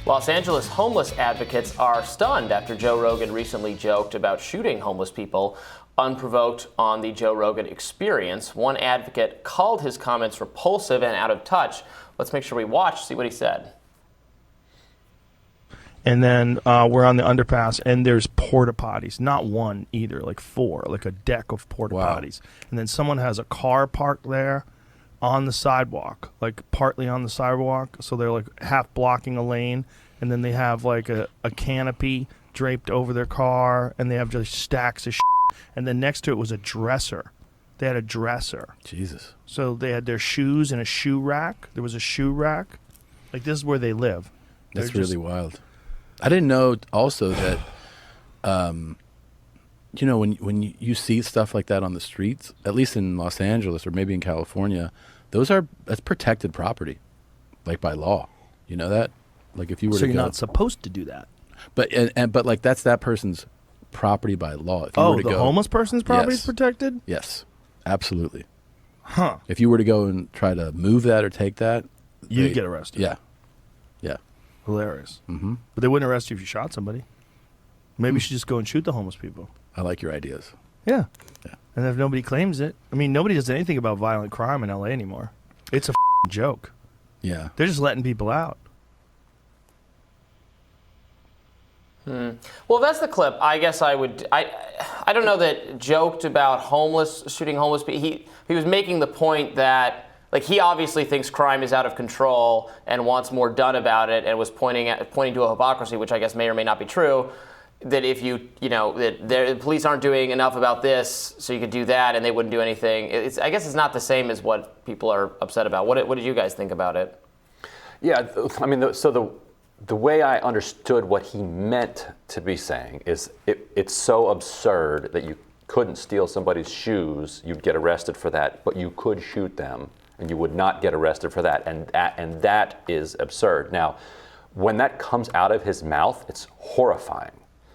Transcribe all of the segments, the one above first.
Los Angeles homeless advocates are stunned after Joe Rogan recently joked about shooting homeless people unprovoked on the Joe Rogan Experience. One advocate called his comments repulsive and out of touch. Let's make sure we watch, see what he said. And then we're on the underpass, and there's porta potties. Not one either, like 4, like a deck of porta potties. And then someone has a car parked there on the sidewalk, like partly on the sidewalk. So they're like half blocking a lane. And then they have like a canopy draped over their car, and they have just stacks of shit. And then next to it was a dresser. They had a dresser. Jesus. So they had their shoes in a shoe rack. There was a shoe rack. Like, this is where they live. That's really wild. I didn't know also that, when you see stuff like that on the streets, at least in Los Angeles or maybe in California, that's protected property, like by law. You know that? Like if you were so you're not supposed to do that. But like that's that person's property by law. If you were to the homeless person's property is protected? Yes, absolutely. Huh. If you were to go and try to move that or take that, you'd get arrested. Yeah. Hilarious. Mm-hmm. But they wouldn't arrest you if you shot somebody. Maybe you should just go and shoot the homeless people. I like your ideas. Yeah. And if nobody claims it, I mean, nobody does anything about violent crime in LA anymore. It's a joke. Yeah. They're just letting people out. Well, that's the clip. I guess I don't know that joked about shooting homeless people. He was making the point that, like, he obviously thinks crime is out of control and wants more done about it, and was pointing to a hypocrisy, which I guess may or may not be true. That if that the police aren't doing enough about this, so you could do that, and they wouldn't do anything. I guess it's not the same as what people are upset about. What did you guys think about it? Yeah, I mean, the way I understood what he meant to be saying is it's so absurd that you couldn't steal somebody's shoes, you'd get arrested for that, but you could shoot them and you would not get arrested for that, and that is absurd. Now, when that comes out of his mouth, it's horrifying.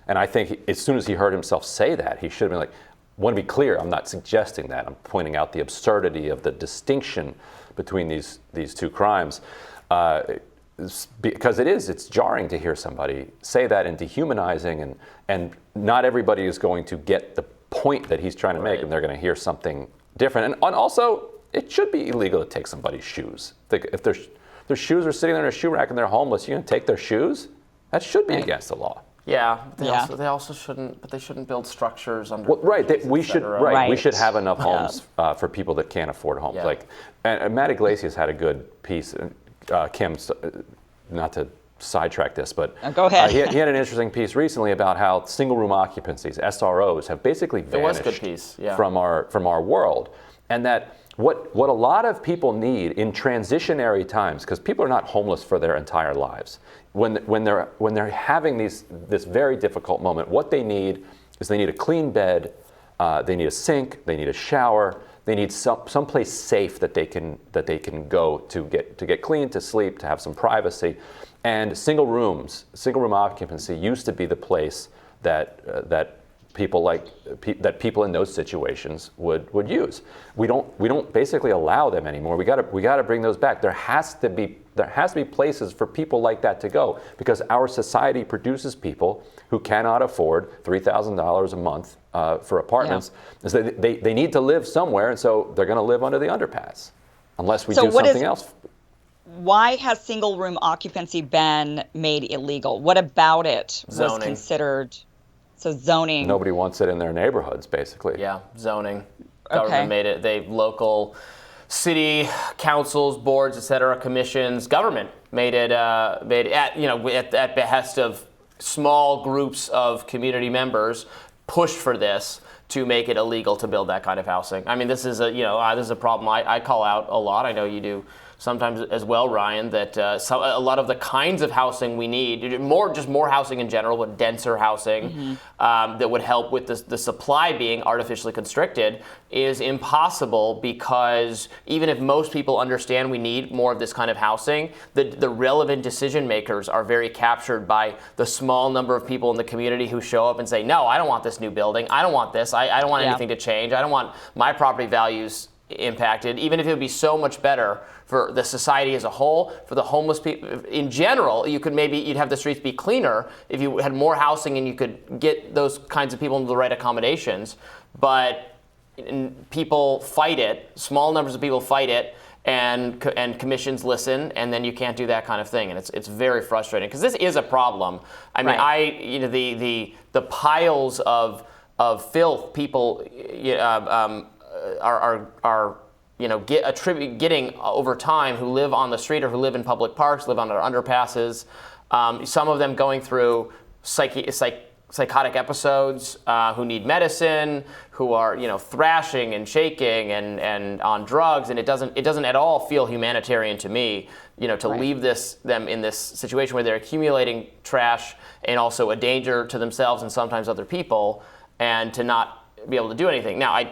And I think as soon as he heard himself say that, he should have been like, I want to be clear, I'm not suggesting that. I'm pointing out the absurdity of the distinction between these two crimes. Because it's jarring to hear somebody say that and dehumanizing, and not everybody is going to get the point that he's trying to make, and they're going to hear something different. And also, it should be illegal to take somebody's shoes. If their shoes are sitting there in a shoe rack and they're homeless, you're going to take their shoes? That should be against the law. Yeah, they also shouldn't, but they shouldn't build structures under. Well, right, we should have enough homes for people that can't afford homes. Yeah. And Matt Iglesias had a good piece. Kim, not to sidetrack this, but go ahead. He had an interesting piece recently about how single room occupancies, SROs, have basically vanished from our world, and that what a lot of people need in transitionary times, because people are not homeless for their entire lives, when they're having this very difficult moment, what they need is they need a clean bed, they need a sink, they need a shower. They need some place safe that they can go to get clean, to sleep, to have some privacy. And single room occupancy used to be the place that people in those situations would use. We don't basically allow them anymore. We got to bring those back. There has to be places for people like that to go, because our society produces people who cannot afford $3,000 a month for apartments. Yeah. So they need to live somewhere, and so they're going to live under the underpass unless we do something else. Why has single room occupancy been made illegal? What about it was considered? So zoning. Nobody wants it in their neighborhoods, basically. Yeah, zoning. Government made it. Local city councils, boards, et cetera, commissions, government made it at behest of small groups of community members, pushed for this to make it illegal to build that kind of housing. I mean, this is a problem I call out a lot. I know you do sometimes as well, Ryan, that a lot of the kinds of housing we need, more housing in general, but denser housing that would help with the supply being artificially constricted, is impossible, because even if most people understand we need more of this kind of housing, the relevant decision makers are very captured by the small number of people in the community who show up and say, no, I don't want this new building. I don't want this. I don't want anything to change. I don't want my property values impacted, even if it would be so much better for the society as a whole, for the homeless people in general. You'd have the streets be cleaner if you had more housing and you could get those kinds of people into the right accommodations. But people fight it. Small numbers of people fight it, and commissions listen, and then you can't do that kind of thing, and it's very frustrating because this is a problem. I mean, right. The piles of filth people are getting over time, who live on the street or who live in public parks, live on our underpasses. Some of them going through psychotic episodes, who need medicine, who are thrashing and shaking and on drugs, and it doesn't at all feel humanitarian to me, to right. leave them in this situation where they're accumulating trash and also a danger to themselves and sometimes other people, and to not be able to do anything. Now,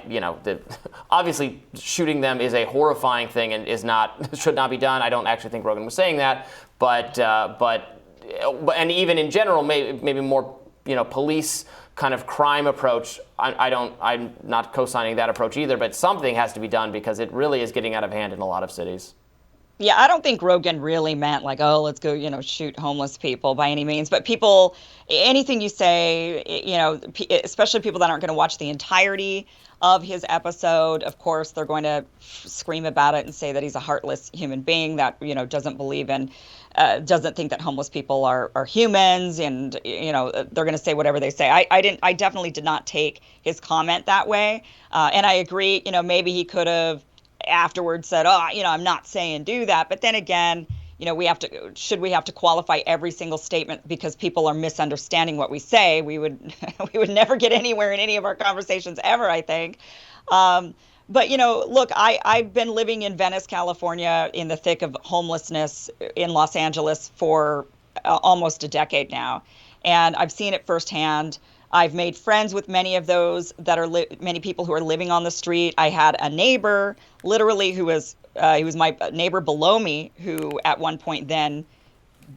obviously shooting them is a horrifying thing and should not be done. I don't actually think Rogan was saying that, but and even in general, maybe more police kind of crime approach. I'm not co-signing that approach either, but something has to be done because it really is getting out of hand in a lot of cities. Yeah, I don't think Rogan really meant like, oh, let's go, shoot homeless people by any means. But people, anything you say, especially people that aren't going to watch the entirety of his episode, of course, they're going to scream about it and say that he's a heartless human being that, doesn't believe in, doesn't think that homeless people are humans, and, they're going to say whatever they say. I definitely did not take his comment that way. And I agree, maybe he could have afterwards said, I'm not saying do that. But then again, should we have to qualify every single statement because people are misunderstanding what we say? We would never get anywhere in any of our conversations ever, I think. But, look, I've been living in Venice, California, in the thick of homelessness in Los Angeles for almost a decade now. And I've seen it firsthand. I've made friends with many of those that are many people who are living on the street. I had a neighbor, literally, who was he was my neighbor below me, who at one point then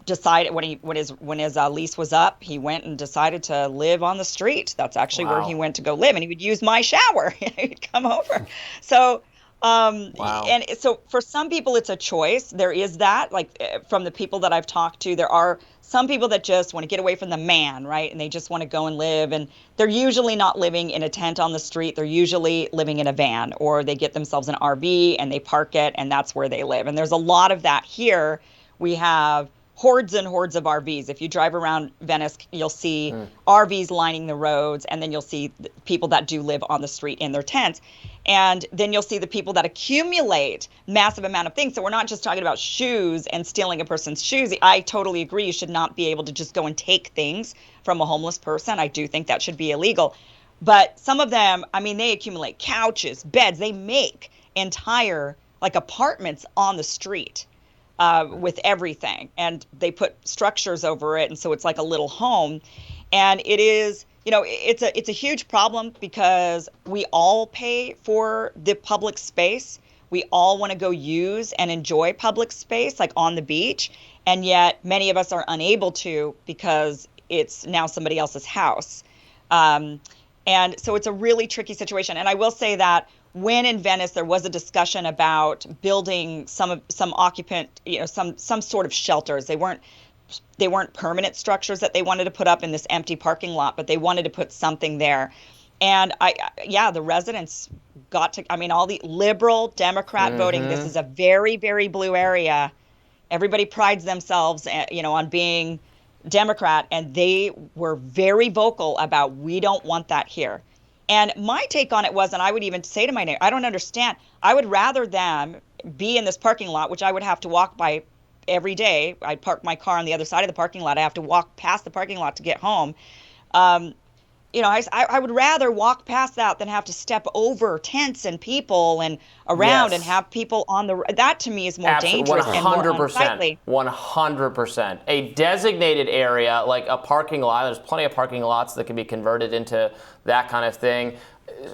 decided when his lease was up, he went and decided to live on the street. That's actually where he went to go live, and he would use my shower. He'd come over. So. And so for some people it's a choice. There is that, like from the people that I've talked to, there are some people that just want to get away from the man, right? And they just want to go and live, and they're usually not living in a tent on the street. They're usually living in a van, or they get themselves an RV and they park it, and that's where they live. And there's a lot of that here. We have hordes and hordes of RVs. If you drive around Venice, you'll see RVs lining the roads, and then you'll see people that do live on the street in their tents. And then you'll see the people that accumulate massive amount of things. So we're not just talking about shoes and stealing a person's shoes. I totally agree. You should not be able to just go and take things from a homeless person. I do think that should be illegal. But some of them, they accumulate couches, beds. They make entire apartments on the street with everything. And they put structures over it. And so it's like a little home. And it is... it's a huge problem because we all pay for the public space. We all want to go use and enjoy public space, like on the beach. And yet many of us are unable to because it's now somebody else's house. And so it's a really tricky situation. And I will say that when in Venice, there was a discussion about building some occupant, some sort of shelters. They weren't permanent structures that they wanted to put up in this empty parking lot, but they wanted to put something there. And the residents got to, all the liberal Democrat voting, this is a very, very blue area. Everybody prides themselves, on being Democrat, and they were very vocal about, we don't want that here. And my take on it was, and I would even say to my neighbor, I don't understand. I would rather them be in this parking lot, which I would have to walk by every day. I park my car on the other side of the parking lot. I have to walk past the parking lot to get home. I would rather walk past that than have to step over tents and people and around and have people on the. That to me is more dangerous and more unsightly. 100%. A designated area like a parking lot. There's plenty of parking lots that can be converted into that kind of thing.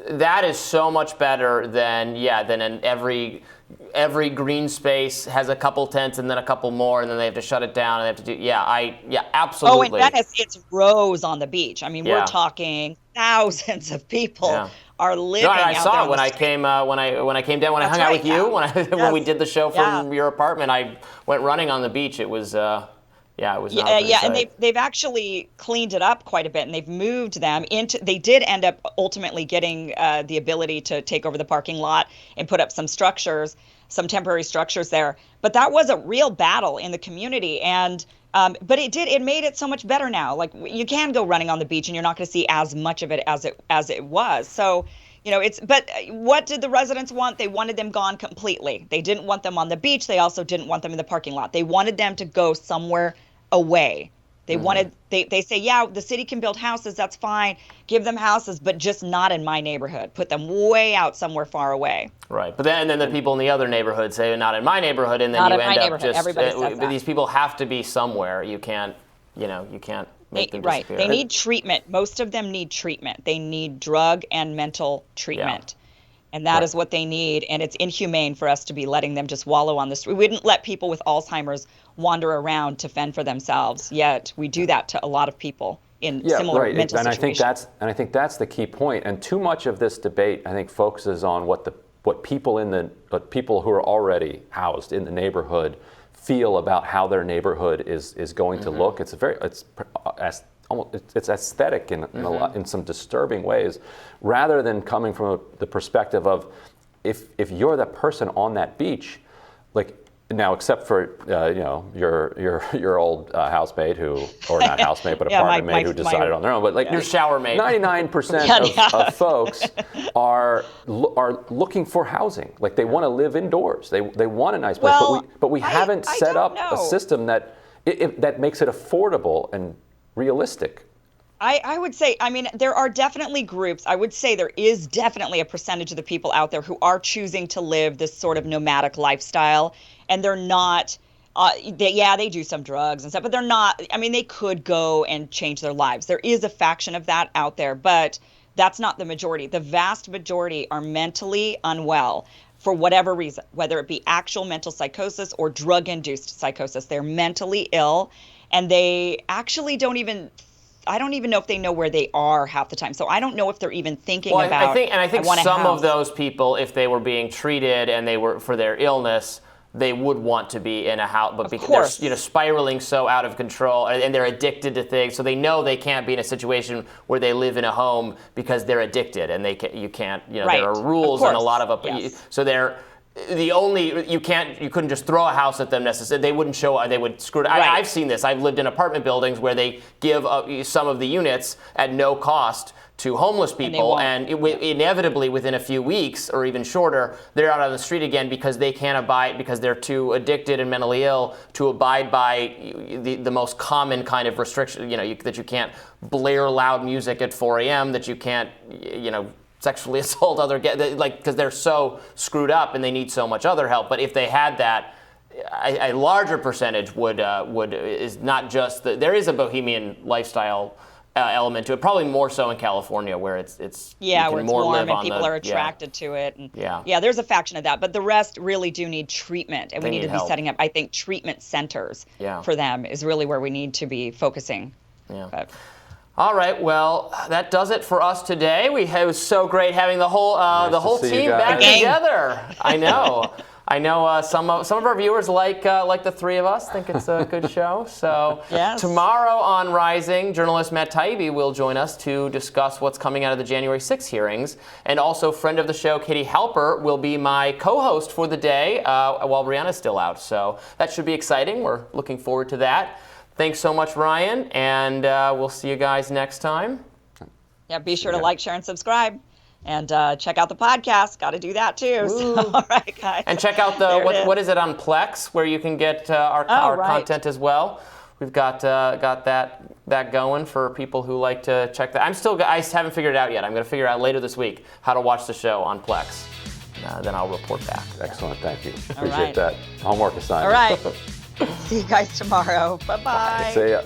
That is so much better than in every green space has a couple tents and then a couple more, and then they have to shut it down and they have to do absolutely. Oh, in Venice, it's rows on the beach. We're talking thousands of people are living. No, I out saw there it when I came when I came down, when I hung out with you, when we did the show from your apartment. I went running on the beach. It was it was not a pretty sight. And they've actually cleaned it up quite a bit, and they've moved them into. They did end up ultimately getting the ability to take over the parking lot and put up some structures, some temporary structures there. But that was a real battle in the community, and but it made it so much better now. Like, you can go running on the beach, and you're not going to see as much of it as it was. So, but what did the residents want? They wanted them gone completely. They didn't want them on the beach. They also didn't want them in the parking lot. They wanted them to go somewhere away. They wanted, they say, yeah, the city can build houses. That's fine. Give them houses, but just not in my neighborhood. Put them way out somewhere far away. Right. But then the people in the other neighborhood say, not in my neighborhood. And then not you in end my up neighborhood. Everybody says but that. these people have to be somewhere. You can't make them right. disappear. They need treatment. Most of them need treatment. They need drug and mental treatment. Yeah. And that is what they need. And it's inhumane for us to be letting them just wallow on the street. We didn't let people with Alzheimer's wander around to fend for themselves. Yet we do that to a lot and similar mental situations. I think that's the key point. And too much of this debate, I think, focuses on what people who are already housed in the neighborhood feel about how their neighborhood is going to look. It's aesthetic in some disturbing ways, rather than coming from the perspective of if you're the person on that beach, like. Now, except for your old housemate or not housemate, but apartment mate who decided on their own. But like your shower mate, 99% of folks are looking for housing. Like, they want to live indoors. They want a nice place. But we haven't set up a system that makes it affordable and realistic. I would say, there are definitely groups. I would say there is definitely a percentage of the people out there who are choosing to live this sort of nomadic lifestyle. And they're not, they do some drugs and stuff, but they're not, they could go and change their lives. There is a faction of that out there, but that's not the majority. The vast majority are mentally unwell for whatever reason, whether it be actual mental psychosis or drug-induced psychosis. They're mentally ill, and they actually I don't even know if they know where they are half the time. So I don't know if they're even thinking about. I think some of those people, if they were being treated and they were for their illness, they would want to be in a house, but because they're spiraling so out of control, and they're addicted to things, so they know they can't be in a situation where they live in a home because they're addicted, and you can't. There are rules and a lot of so they're. You couldn't just throw a house at them necessarily. They wouldn't show. They would screw it. I've seen this. I've lived in apartment buildings where they give some of the units at no cost to homeless people, and inevitably within a few weeks or even shorter, they're out on the street again because they can't abide, because they're too addicted and mentally ill to abide by the most common kind of restriction. That you can't blare loud music at 4 a.m. That you can't sexually assault other guests, because they're so screwed up and they need so much other help. But if they had that, a larger percentage would is not just there is a bohemian lifestyle element to it, probably more so in California, where it's where it's warm and people are attracted to it. And there's a faction of that, but the rest really do need treatment, and we need to be setting up, I think, treatment centers for them is really where we need to be focusing. All right, well, that does it for us today. It was so great having the whole team back together. I know. Some of our viewers like the three of us, think it's a good show. So tomorrow on Rising, journalist Matt Taibbi will join us to discuss what's coming out of the January 6th hearings. And also friend of the show, Katie Halper, will be my co-host for the day while Brianna's still out. So that should be exciting. We're looking forward to that. Thanks so much, Ryan, and we'll see you guys next time. Yeah, be sure to like, share, and subscribe. And check out the podcast. Got to do that too. So, all right, guys. And check out what is it on Plex, where you can get our content as well. We've got that going for people who like to check that. I haven't figured it out yet. I'm going to figure out later this week how to watch the show on Plex. Then I'll report back. Excellent, thank you. Appreciate that homework assignment. All right. See you guys tomorrow. Bye-bye. See ya.